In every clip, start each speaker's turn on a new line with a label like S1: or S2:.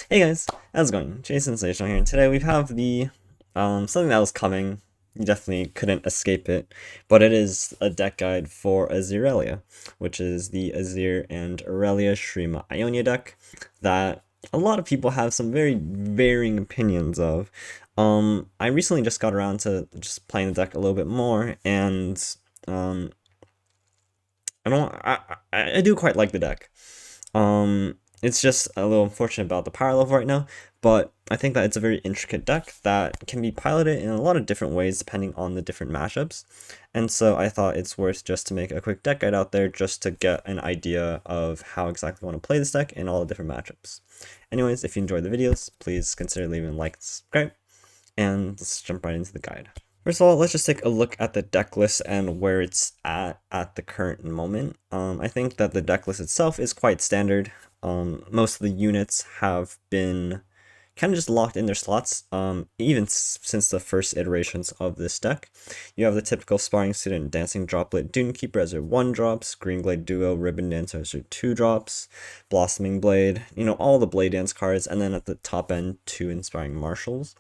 S1: Hey guys, how's it going? Jason Sensational here, and today we have the something that was coming. You definitely couldn't escape it, but it is a deck guide for Azirellia, which is the Azir and Irelia Shrima Ionia deck that a lot of people have some very varying opinions of. I recently just got around to just playing the deck a little bit more, and um, I don't I do quite like the deck. It's just a little unfortunate about the power level right now, but I think that it's a very intricate deck that can be piloted in a lot of different ways depending on the different matchups. And so I thought it's worth just to make a quick deck guide out there just to get an idea of how exactly I want to play this deck in all the different matchups. Anyways, if you enjoyed the videos, please consider leaving a like and subscribe, and let's jump right into the guide. First of all, let's just take a look at the deck list and where it's at the current moment. I think that the deck list itself is quite standard. Most of the units have been kind of just locked in their slots, even since the first iterations of this deck. You have the typical Sparring Student, Dancing Droplet, Dune Keeper as your 1 drops, Green Glade Duo, Ribbon Dancer as your 2 drops, Blossoming Blade, all the Blade Dance cards, and then at the top end, 2 Inspiring Marshals.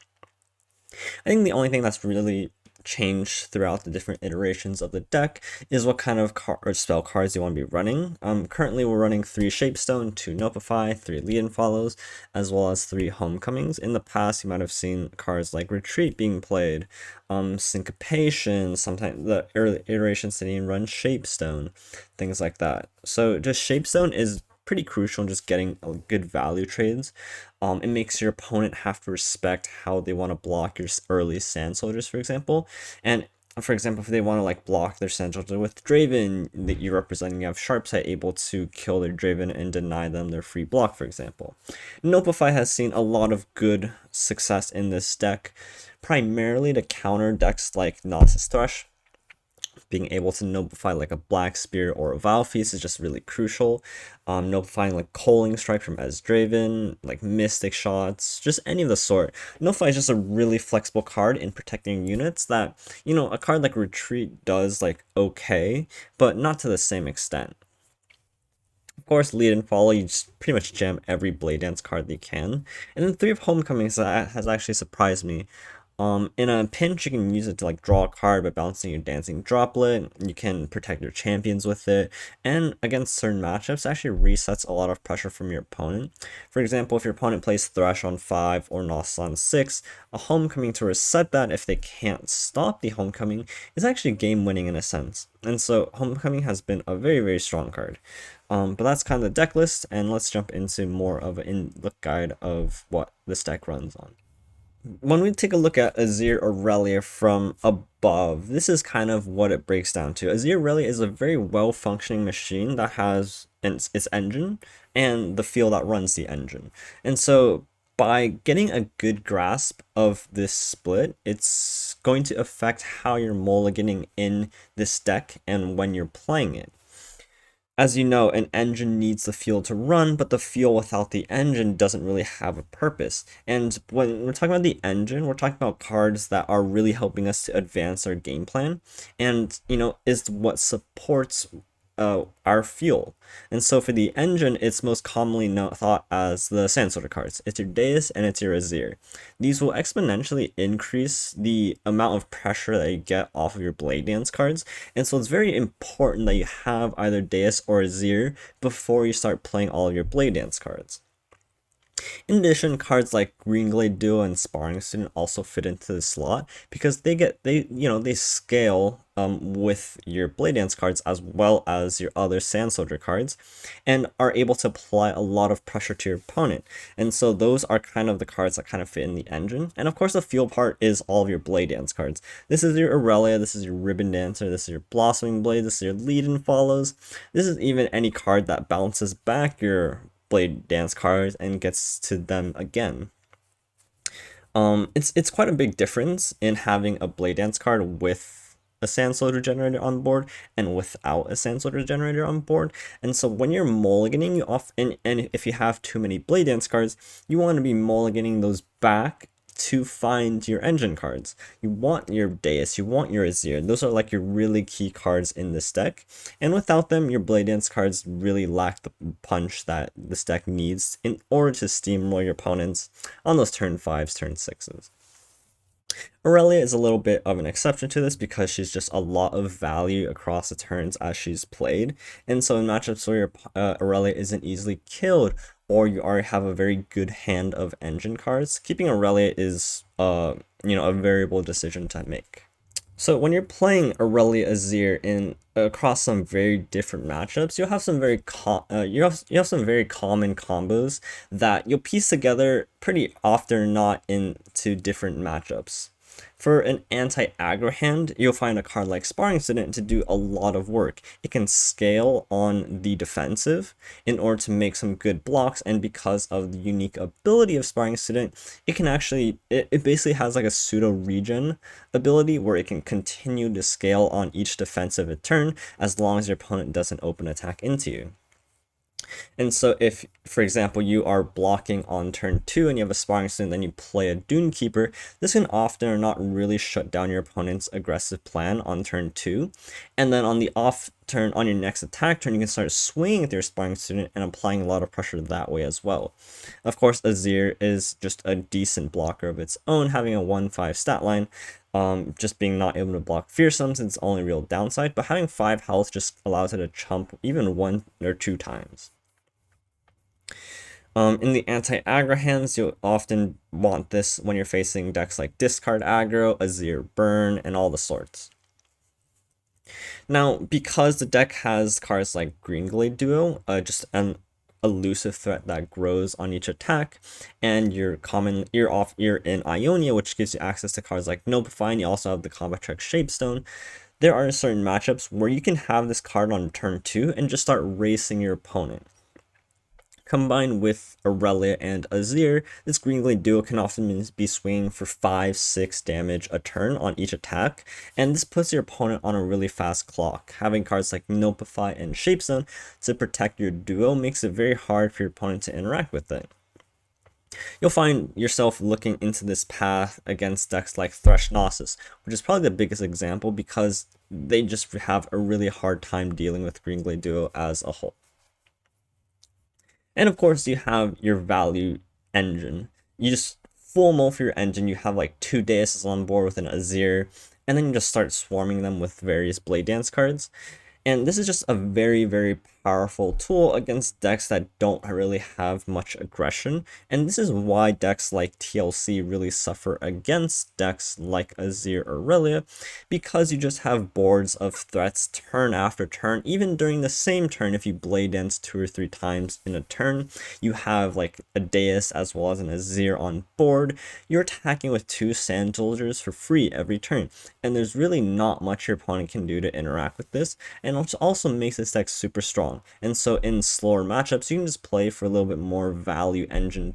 S1: I think the only thing that's really changed throughout the different iterations of the deck is what kind of spell cards you want to be running. Currently we're running 3 Shapestone, 2 Notify, 3 Lead and Follows, as well as 3 Homecomings. In the past you might have seen cards like Retreat being played, Syncopation, sometimes the early iterations didn't even run Shapestone, things like that. So just Shapestone is pretty crucial in just getting good value trades. It makes your opponent have to respect how they want to block your early Sand Soldiers, for example. And for example, if they want to like block their Sand Soldier with Draven that you're representing, you have Sharpsight able to kill their Draven and deny them their free block, for example. Nopify has seen a lot of good success in this deck, primarily to counter decks like Nasus Thresh. Being able to notify like a Black Spear or a Vile Feast is just really crucial. Notifying like Coaling Strike from Draven, like Mystic Shots, just any of the sort. Notify is just a really flexible card in protecting units that, a card like Retreat does like okay, but not to the same extent. Of course, Lead and Follow, you just pretty much jam every Blade Dance card that you can. And then 3 of Homecomings that has actually surprised me. In a pinch, you can use it to like draw a card by bouncing your Dancing Droplet. You can protect your champions with it, and against certain matchups, it actually resets a lot of pressure from your opponent. For example, if your opponent plays Thresh on 5 or Nasus on 6, a Homecoming to reset that if they can't stop the Homecoming is actually game winning in a sense. And so Homecoming has been a very, very strong card. But that's kind of the deck list, and let's jump into more of an in-look guide of what this deck runs on. When we take a look at Azir Irellia from above, this is kind of what it breaks down to. Azir Irellia is a very well-functioning machine that has its engine and the field that runs the engine. And so by getting a good grasp of this split, it's going to affect how you're mulliganing in this deck and when you're playing it. As you know, an engine needs the fuel to run, but the fuel without the engine doesn't really have a purpose. And when we're talking about the engine, we're talking about cards that are really helping us to advance our game plan, and is what supports our fuel. And so for the engine, it's most commonly thought as the Sand Soldier cards. It's your Deus and it's your Azir. These will exponentially increase the amount of pressure that you get off of your Blade Dance cards, and so it's very important that you have either Deus or Azir before you start playing all of your Blade Dance cards. In addition, cards like Green Glade Duo and Sparring Student also fit into the slot because they scale with your Blade Dance cards as well as your other Sand Soldier cards, and are able to apply a lot of pressure to your opponent. And so those are kind of the cards that kind of fit in the engine. And of course, the fuel part is all of your Blade Dance cards. This is your Irelia, this is your Ribbon Dancer, this is your Blossoming Blade, this is your Lead and Follows. This is even any card that bounces back your Blade Dance cards and gets to them again. It's quite a big difference in having a Blade Dance card with a Sand Soldier generator on board and without a Sand Soldier generator on board. And so when you're mulliganing and if you have too many Blade Dance cards, you want to be mulliganing those back to find your engine cards. You want your Deus, you want your Azir. Those are like your really key cards in this deck. And without them, your Blade Dance cards really lack the punch that this deck needs in order to steamroll your opponents on those turn 5s, turn 6s. Irellia is a little bit of an exception to this because she's just a lot of value across the turns as she's played. And so in matchups where your Irellia isn't easily killed, or you already have a very good hand of engine cards, keeping Irellia is a variable decision to make. So when you're playing Irellia Azir across some very different matchups, you'll have some very you have some very common combos that you'll piece together pretty often, not into different matchups. For an anti-aggro hand, you'll find a card like Sparring Student to do a lot of work. It can scale on the defensive in order to make some good blocks, and because of the unique ability of Sparring Student, it can actually, it basically has like a pseudo regen ability where it can continue to scale on each defensive turn as long as your opponent doesn't open attack into you. And so if, for example, you are blocking on turn 2 and you have a Sparring Student, then you play a Dune Keeper, this can often or not really shut down your opponent's aggressive plan on turn 2. And then on the off turn, on your next attack turn, you can start swinging with your Sparring Student and applying a lot of pressure that way as well. Of course, Azir is just a decent blocker of its own, having a 1-5 stat line. Just being not able to block Fearsomes is its only real downside, but having 5 health just allows it to chump even 1 or 2 times. In the anti-aggro hands, you'll often want this when you're facing decks like Discard Aggro, Azir Burn, and all the sorts. Now, because the deck has cards like Greenglade Duo, just an elusive threat that grows on each attack, and you're in Ionia, which gives you access to cards like Notify, and you also have the combat check Shapestone. There are certain matchups where you can have this card on turn 2 and just start racing your opponent. Combined with Irellia and Azir, this Greenglade duo can often be swinging for 5-6 damage a turn on each attack, and this puts your opponent on a really fast clock. Having cards like Notify and Shapestone to protect your duo makes it very hard for your opponent to interact with it. You'll find yourself looking into this path against decks like Thresh Nasus, which is probably the biggest example because they just have a really hard time dealing with Greenglade duo as a whole. And of course, you have your value engine. You just full mull for your engine. You have like 2 Deuses on board with an Azir, and then you just start swarming them with various Blade Dance cards. And this is just a very, very powerful tool against decks that don't really have much aggression. And this is why decks like TLC really suffer against decks like Azir Irellia, because you just have boards of threats turn after turn. Even during the same turn, if you Blade Dance 2 or 3 times in a turn, you have like a Deus as well as an Azir on board. You're attacking with 2 Sand Soldiers for free every turn. And there's really not much your opponent can do to interact with this. And which also makes this deck super strong. And so in slower matchups, you can just play for a little bit more value engine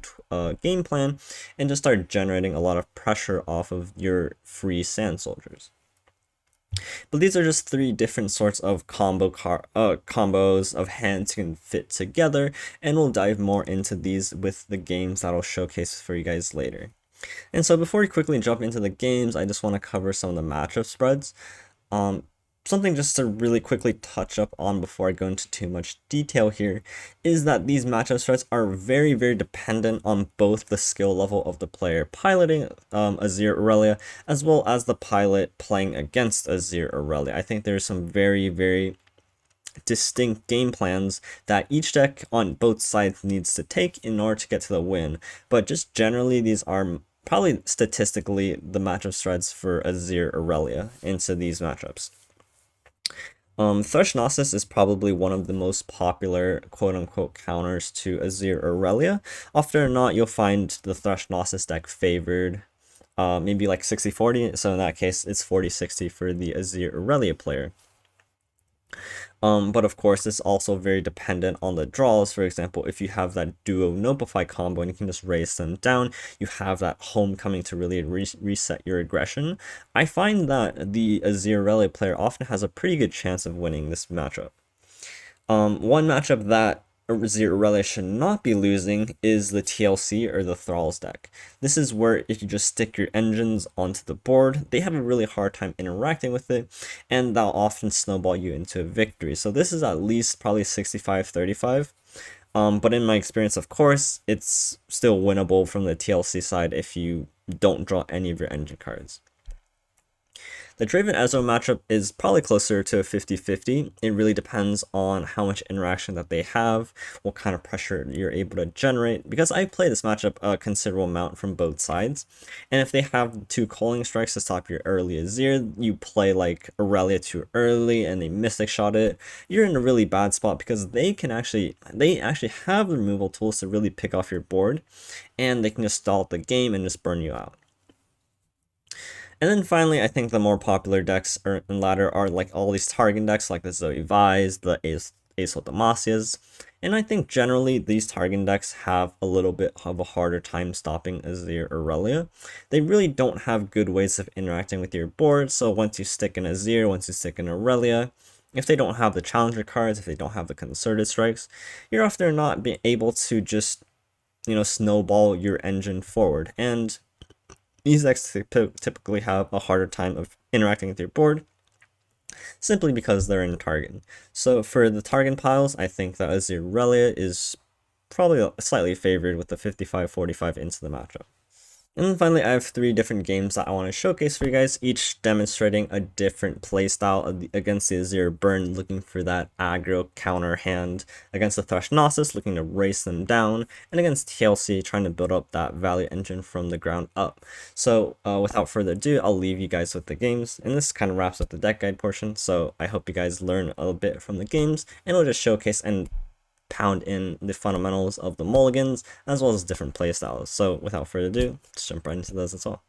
S1: game plan and just start generating a lot of pressure off of your free Sand Soldiers. But these are just 3 different sorts of combos of hands you can fit together, and we'll dive more into these with the games that I'll showcase for you guys later. And so before we quickly jump into the games, I just want to cover some of the matchup spreads. Something just to really quickly touch up on before I go into too much detail here is that these matchup spreads are very, very dependent on both the skill level of the player piloting Azir Irellia as well as the pilot playing against Azir Irellia. I think there's some very, very distinct game plans that each deck on both sides needs to take in order to get to the win. But just generally, these are probably statistically the matchup spreads for Azir Irellia into these matchups. Thresh Nasus is probably one of the most popular quote-unquote counters to Azir Irellia. Often or not, you'll find the Thresh Nasus deck favored, maybe like 60-40, so in that case, it's 40-60 for the Azir Irellia player. But of course, it's also very dependent on the draws. For example, if you have that duo Notify combo and you can just raise them down, you have that homecoming to really reset your aggression. I find that the Azir Irellia player often has a pretty good chance of winning this matchup. One matchup that Azir Irellia should not be losing is the TLC or the Thralls deck. This is where if you just stick your engines onto the board, they have a really hard time interacting with it, and that'll often snowball you into a victory. So this is at least probably 65-35. But in my experience, of course, it's still winnable from the TLC side if you don't draw any of your engine cards. The Draven Ezreal matchup is probably closer to a 50-50. It really depends on how much interaction that they have, what kind of pressure you're able to generate, because I play this matchup a considerable amount from both sides. And if they have two Culling Strikes to stop your early Azir, you play like Irellia too early and they Mystic Shot it, you're in a really bad spot because they actually have the removal tools to really pick off your board, and they can just stall the game and just burn you out. And then finally, I think the more popular decks in ladder are like all these target decks like the Zoe Vise, the Ace of Demasias. And I think generally these target decks have a little bit of a harder time stopping Azir Irellia. They really don't have good ways of interacting with your board, so once you stick in Azir, once you stick in Irellia, if they don't have the challenger cards, if they don't have the concerted strikes, you're often not being able to just, snowball your engine forward. And these decks typically have a harder time of interacting with your board, simply because they're in Targon. So for the Targon piles, I think that Azirellia is probably slightly favored with the 55-45 into the matchup. And then finally, I have 3 different games that I want to showcase for you guys, each demonstrating a different playstyle against the Azir Burn, looking for that aggro counter hand, against the Thresh Nasus, looking to race them down, and against TLC, trying to build up that value engine from the ground up. So without further ado, I'll leave you guys with the games, and this kind of wraps up the deck guide portion, so I hope you guys learn a bit from the games, and we'll just showcase and pound in the fundamentals of the mulligans as well as different playstyles. So without further ado, let's jump right into those as well.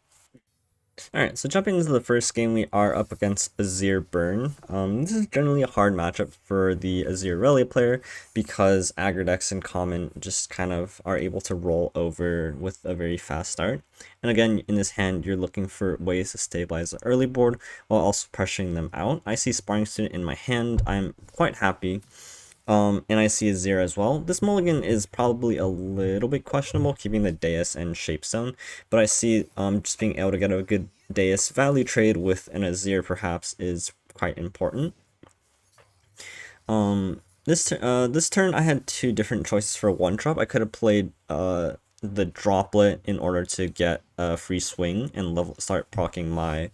S1: Alright, so jumping into the first game, we are up against Azir Burn. This is generally a hard matchup for the Azir Irellia player because aggro decks in common just kind of are able to roll over with a very fast start. And again, in this hand, you're looking for ways to stabilize the early board while also pressuring them out. I see Sparring Student in my hand. I'm quite happy. And I see Azir as well. This mulligan is probably a little bit questionable, keeping the Deus and Shapestone, but I see just being able to get a good Deus value trade with an Azir perhaps is quite important. This turn I had 2 different choices for 1-drop. I could have played the Droplet in order to get a free swing and start proccing my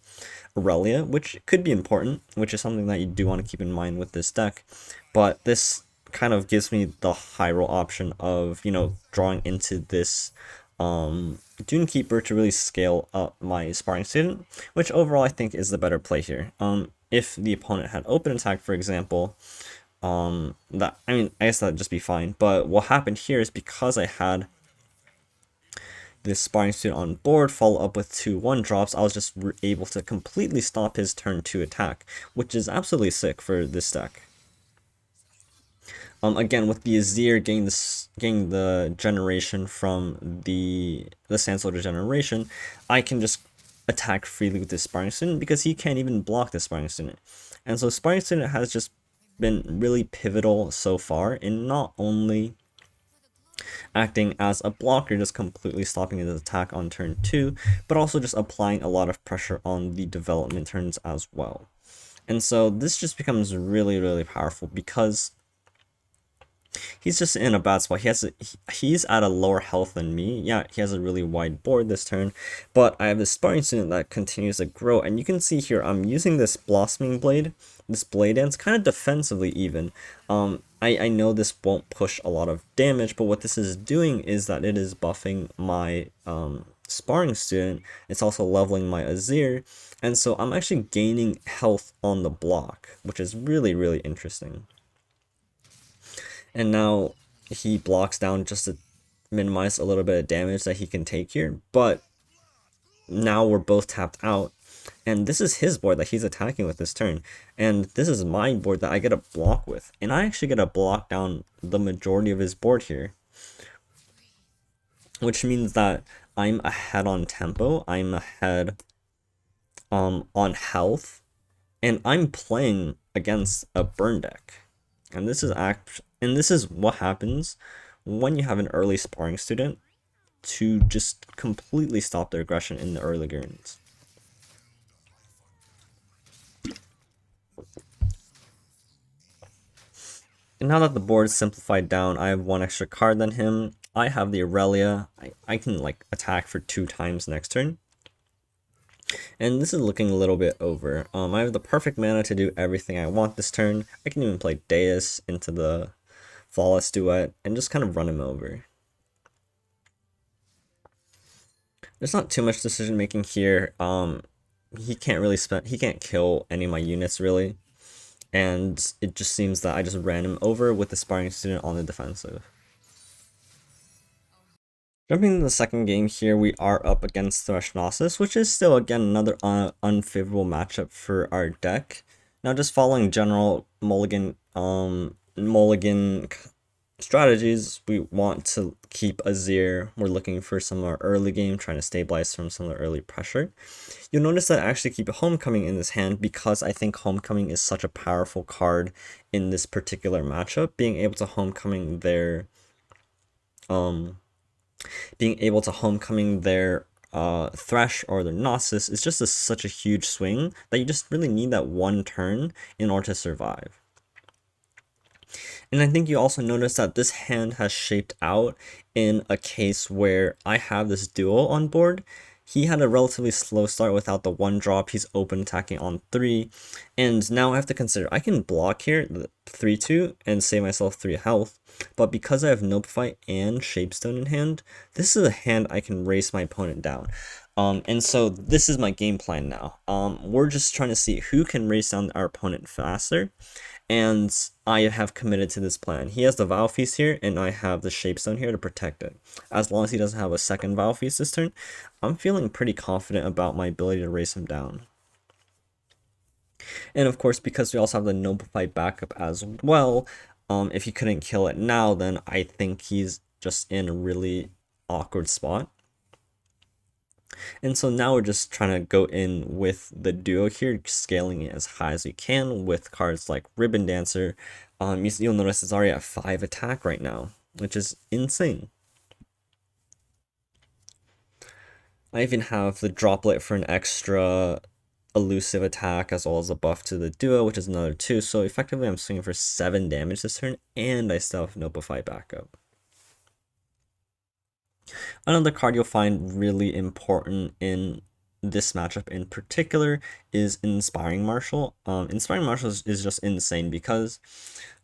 S1: Irellia, which could be important, which is something that you do want to keep in mind with this deck. But this kind of gives me the high roll option of, drawing into this Dune Keeper to really scale up my Sparring Student, which overall I think is the better play here. If the opponent had open attack, for example, I guess that'd just be fine. But what happened here is because I had this Sparring Student on board, follow up with 2 1-drops, I was just able to completely stop his turn 2 attack, which is absolutely sick for this deck. Again, with the Azir getting the generation from the Sand Soldier generation, I can just attack freely with this Sparring Student because he can't even block the Sparring Student. And so Sparring Student has just been really pivotal so far in not only acting as a blocker, just completely stopping his attack on turn 2, but also just applying a lot of pressure on the development turns as well. And so this just becomes really, really powerful because he's just in a bad spot. He's at a lower health than me. Yeah, he has a really wide board this turn, but I have this Sparring Student that continues to grow, and you can see here I'm using this Blossoming Blade, this Blade Dance, kind of defensively even. I know this won't push a lot of damage, but what this is doing is that it is buffing my Sparring Student. It's also leveling my Azir, and so I'm actually gaining health on the block, which is really, really interesting. And now he blocks down just to minimize a little bit of damage that he can take here, but now we're both tapped out, and this is his board that he's attacking with this turn, and this is my board that I get a block with, and I actually get to block down the majority of his board here, which means that I'm ahead on tempo, I'm ahead on health, and I'm playing against a burn deck. And this is what happens when you have an early sparring student to just completely stop their aggression in the early games. And now that the board is simplified down, I have one extra card than him. I have the Irellia. I can like attack for 2 times next turn. And this is looking a little bit over. I have the perfect mana to do everything I want this turn. I can even play Deus into the Flawless Duet and just kind of run him over. There's not too much decision making here. He can't kill any of my units really. And it just seems that I just ran him over with the sparring student on the defensive. Jumping into the second game here, we are up against Thresh Nasus, which is still, again, another unfavorable matchup for our deck. Now, just following general mulligan strategies, we want to keep Azir. We're looking for some of our early game, trying to stabilize from some of the early pressure. You'll notice that I actually keep a Homecoming in this hand because I think Homecoming is such a powerful card in this particular matchup. Being able to Homecoming their Thresh or their Nasus is just such a huge swing that you just really need that one turn in order to survive. And I think you also notice that this hand has shaped out in a case where I have this duo on board. He had a relatively slow start without the 1-drop, he's open attacking on 3, and now I have to consider, I can block here, the 3-2, and save myself 3 health, but because I have Notify and Shapestone in hand, this is a hand I can race my opponent down. And so this is my game plan now. We're just trying to see who can race down our opponent faster, and I have committed to this plan. He has the Vow Feast here, and I have the Shapestone here to protect it. As long as he doesn't have a second Vow Feast this turn, I'm feeling pretty confident about my ability to race him down. And of course, because we also have the Notify backup as well, if he couldn't kill it now, then I think he's just in a really awkward spot. And so now we're just trying to go in with the duo here, scaling it as high as we can with cards like Ribbon Dancer. You'll notice it's already at 5 attack right now, which is insane. I even have the Droplet for an extra elusive attack as well as a buff to the duo, which is another 2. So effectively I'm swinging for 7 damage this turn, and I still have Notify backup. Another card you'll find really important in this matchup in particular is Inspiring Marshal. Inspiring Marshal is just insane because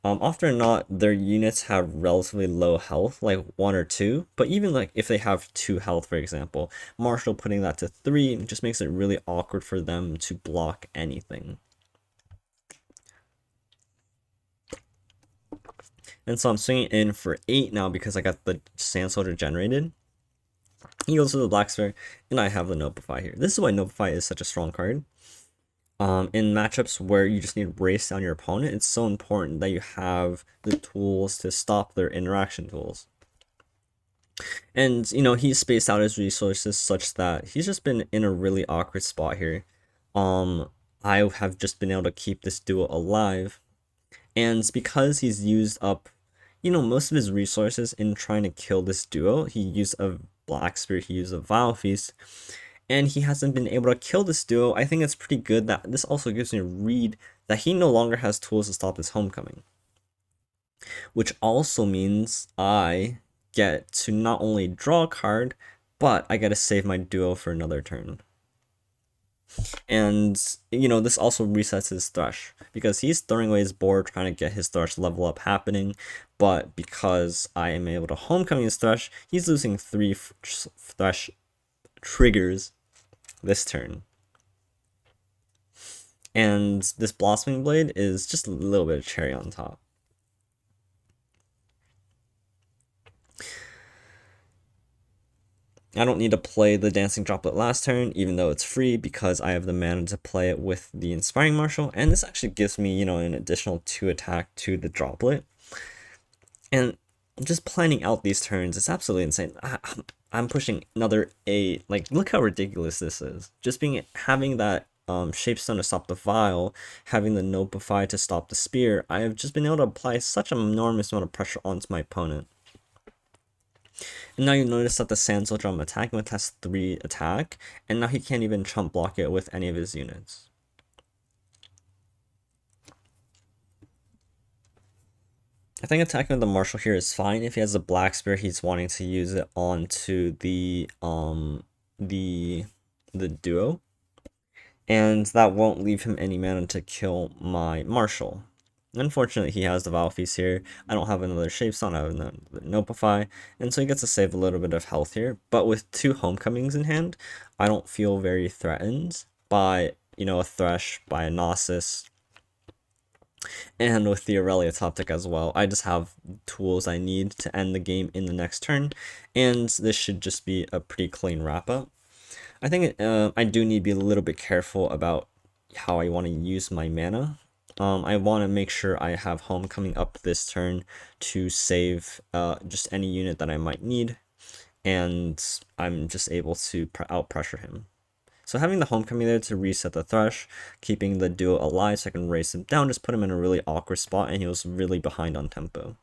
S1: often or not their units have relatively low health, like 1 or 2, but even like if they have 2 health, for example, Marshal putting that to 3 just makes it really awkward for them to block anything. And so I'm swinging in for 8 now because I got the Sand Soldier generated. He goes to the Black Sphere, and I have the Notify here. This is why Notify is such a strong card. In matchups where you just need to race down your opponent, it's so important that you have the tools to stop their interaction tools. And, you know, he's spaced out his resources such that he's just been in a really awkward spot here. I have just been able to keep this duo alive. And because he's used up, you know, most of his resources in trying to kill this duo, he used a Black Spirit, he used a Vile Feast, and he hasn't been able to kill this duo. I think it's pretty good that this also gives me a read that he no longer has tools to stop his Homecoming. Which also means I get to not only draw a card, but I get to save my duo for another turn. And, you know, this also resets his Thresh, because he's throwing away his board trying to get his Thresh level up happening, but because I am able to Homecoming his Thresh, he's losing 3 Thresh triggers this turn. And this Blossoming Blade is just a little bit of cherry on top. I don't need to play the Dancing Droplet last turn, even though it's free, because I have the mana to play it with the Inspiring Marshal, and this actually gives me, you know, an additional 2 attack to the Droplet. And just planning out these turns is absolutely insane. I'm pushing another 8. Like, look how ridiculous this is. Just having that Shapestone to stop the Vial, having the Notify to stop the Spear, I have just been able to apply such an enormous amount of pressure onto my opponent. And now you notice that the Sand Soldier I'm attacking with has 3 attack, and now he can't even chump block it with any of his units. I think attacking with the Marshal here is fine. If he has a Black Spear, he's wanting to use it onto the duo, and that won't leave him any mana to kill my Marshal. Unfortunately, he has the Vial Feast here. I don't have another Shapestone, I have another Notify, and so he gets to save a little bit of health here. But with 2 Homecomings in hand, I don't feel very threatened by, a Thresh, by a Nasus, and with the Irellia top deck as well. I just have tools I need to end the game in the next turn, and this should just be a pretty clean wrap-up. I think I do need to be a little bit careful about how I want to use my mana. I want to make sure I have Homecoming up this turn to save just any unit that I might need, and I'm just able to out-pressure him. So having the Homecoming there to reset the Thresh, keeping the duo alive so I can race him down, just put him in a really awkward spot, and he was really behind on tempo.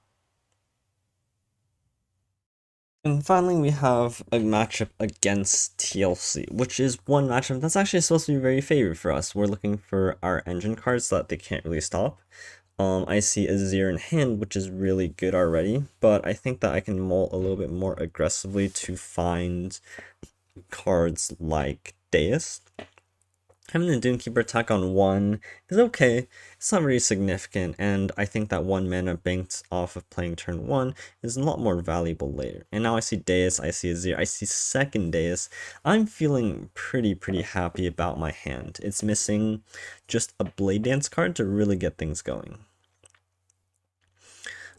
S1: And finally, we have a matchup against TLC, which is one matchup that's actually supposed to be very favored for us. We're looking for our engine cards that they can't really stop. I see Azir in hand, which is really good already, but I think that I can mull a little bit more aggressively to find cards like Deus. Having the Dunekeeper attack on 1 is okay, it's not very significant, and I think that 1 mana banked off of playing turn 1 is a lot more valuable later. And now I see Deus, I see Azir, I see second Deus. I'm feeling pretty happy about my hand. It's missing just a Blade Dance card to really get things going.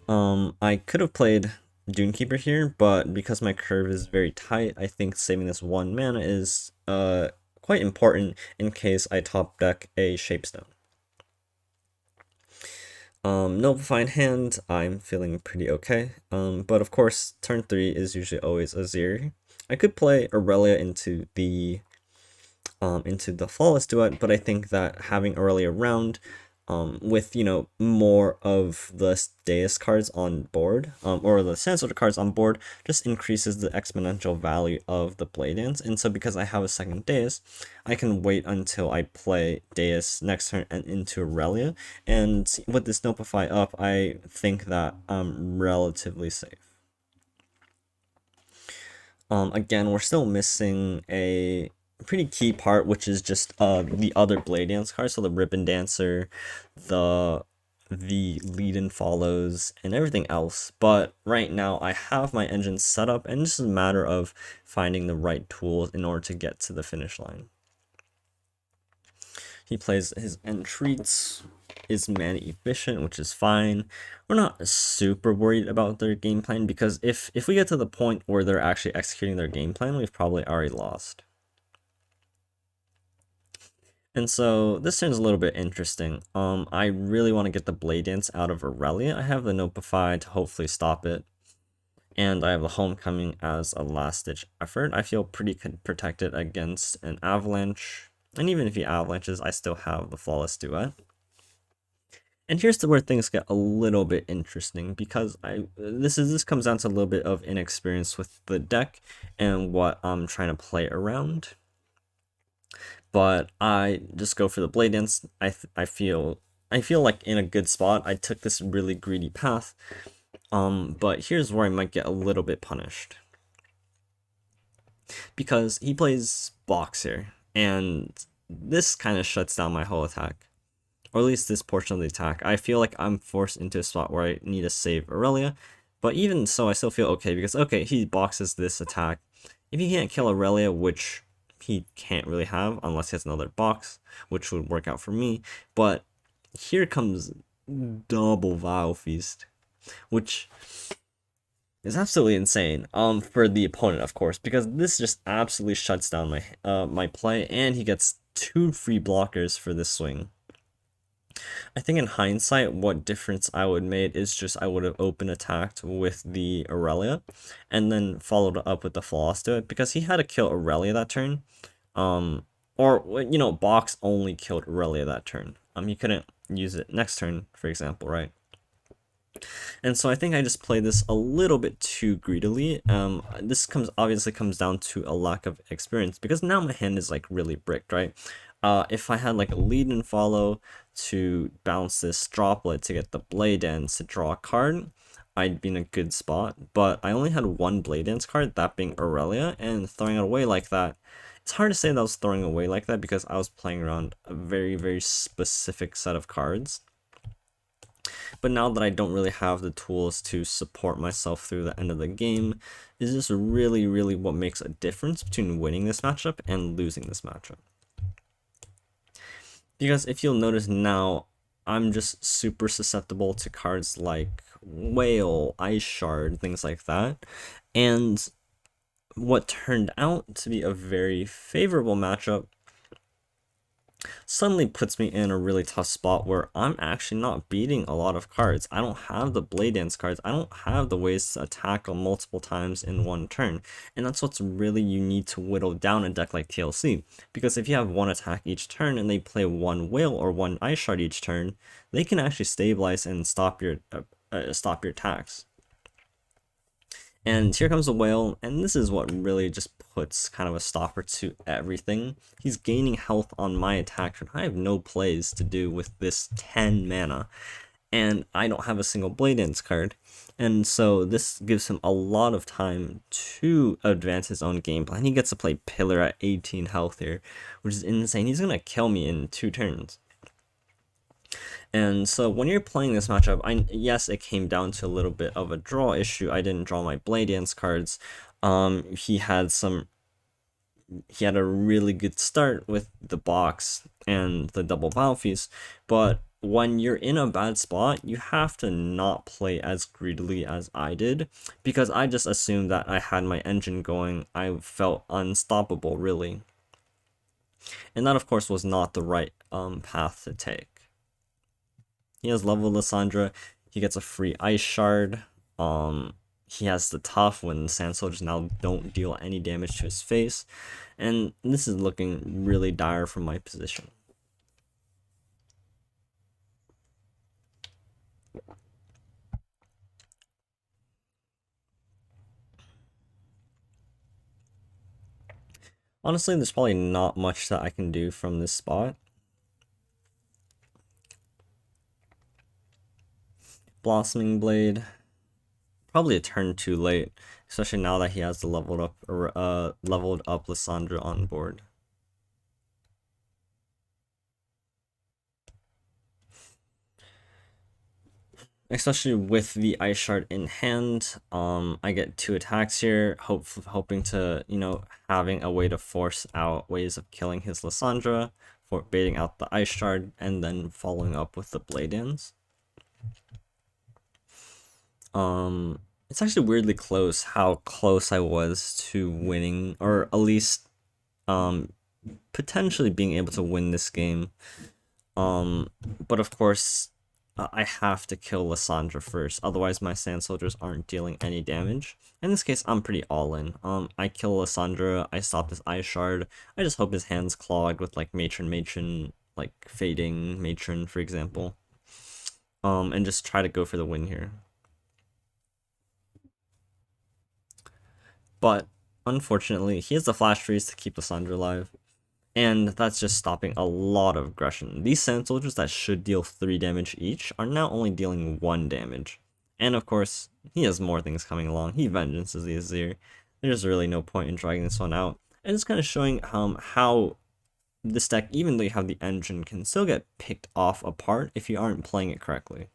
S1: I could have played Dunekeeper here, but because my curve is very tight, I think saving this 1 mana is quite important in case I top deck a Shapestone. Notify in hand, I'm feeling pretty okay, but of course turn 3 is usually always Azir. I could play Irellia into the Flawless Duet, but I think that having Irellia around, with more of the Deus cards on board, or the Sand Soldier cards on board, just increases the exponential value of the Blade Dance. And so because I have a second Deus, I can wait until I play Deus next turn and into Irellia, and with this Notify up, I think that I'm relatively safe. Again, we're still missing a pretty key part, which is just the other Blade Dance cards, so the Ribbon Dancer, the Lead and Follows, and everything else. But right now I have my engine set up, and this is a matter of finding the right tools in order to get to the finish line. He plays his Entreats, is mana efficient, which is fine. We're not super worried about their game plan, because if we get to the point where they're actually executing their game plan, we've probably already lost. And so this turns a little bit interesting. I really want to get the Blade Dance out of Irellia. I have the Notify to hopefully stop it, and I have the Homecoming as a last-ditch effort. I feel pretty protected against an Avalanche, and even if he avalanches, I still have the Flawless Duet. And here's where things get a little bit interesting, because this comes down to a little bit of inexperience with the deck and what I'm trying to play around. But I just go for the Blade Dance. I feel like in a good spot. I took this really greedy path, but here's where I might get a little bit punished, because he plays Box here, and this kind of shuts down my whole attack, or at least this portion of the attack. I feel like I'm forced into a spot where I need to save Irellia, but even so, I still feel okay, because okay, he boxes this attack. If he can't kill Irellia, which he can't really have unless he has another box, which would work out for me, but here comes double Vial Feast, which is absolutely insane for the opponent, of course, because this just absolutely shuts down my my play, and he gets 2 free blockers for this swing. I think in hindsight, what difference I would made is just I would have open attacked with the Irellia, and then followed up with the Flawless to it, because he had to kill Irellia that turn. or, you know, box only killed Aurelia that turn. He couldn't use it next turn, for example, right? And so I think I just played this a little bit too greedily. This obviously comes down to a lack of experience, because now my hand is like really bricked, right? If I had like a lead and follow to bounce this droplet to get the Blade Dance to draw a card, I'd be in a good spot. But I only had one Blade Dance card, that being Aurelia, and throwing it away like that. It's hard to say that I was throwing away like that, because I was playing around a very, very specific set of cards. But now that I don't really have the tools to support myself through the end of the game, is just really, really what makes a difference between winning this matchup and losing this matchup. Because if you'll notice now, I'm just super susceptible to cards like Whale, Ice Shard, things like that. And what turned out to be a very favorable matchup suddenly puts me in a really tough spot where I'm actually not beating a lot of cards. I don't have the Blade Dance cards. I don't have the ways to attack multiple times in one turn. And that's what's really you need to whittle down a deck like TLC. Because if you have one attack each turn and they play one Whale or one Ice Shard each turn, they can actually stabilize and stop your attacks. And here comes the Whale, and this is what really just puts kind of a stopper to everything. He's gaining health on my attack turn. I have no plays to do with this 10 mana, and I don't have a single Blade Dance card. And so this gives him a lot of time to advance his own game plan. He gets to play Pillar at 18 health here, which is insane. He's going to kill me in 2 turns. And so when you're playing this matchup, yes, it came down to a little bit of a draw issue. I didn't draw my Blade Dance cards. He had a really good start with the box and the double battle feast, but when you're in a bad spot, you have to not play as greedily as I did, because I just assumed that I had my engine going. I felt unstoppable, really. And that, of course, was not the right path to take. He has leveled Lissandra. He gets a free Ice Shard. He has the tough when Sand Soldiers now don't deal any damage to his face. And this is looking really dire from my position. Honestly, there's probably not much that I can do from this spot. Blossoming Blade. Probably a turn too late, especially now that he has the leveled up Lissandra on board. Especially with the Ice Shard in hand, I get 2 attacks here, hoping to, you know, having a way to force out ways of killing his Lissandra, for baiting out the Ice Shard, and then following up with the Blade Dance. It's actually weirdly close how close I was to winning, or at least potentially being able to win this game. But of course, I have to kill Lissandra first, otherwise my Sand Soldiers aren't dealing any damage. In this case, I'm pretty all in. I kill Lissandra, I stop this Ice Shard. I just hope his hand's clogged with like Matron, like Fading Matron, for example. And just try to go for the win here. But unfortunately, he has the Flash Freeze to keep Lissandra alive, and that's just stopping a lot of aggression. These Sand Soldiers that should deal 3 damage each are now only dealing 1 damage. And of course, he has more things coming along. He vengeances the Azir. There's really no point in dragging this one out. And it's kind of showing how this deck, even though you have the engine, can still get picked off apart if you aren't playing it correctly.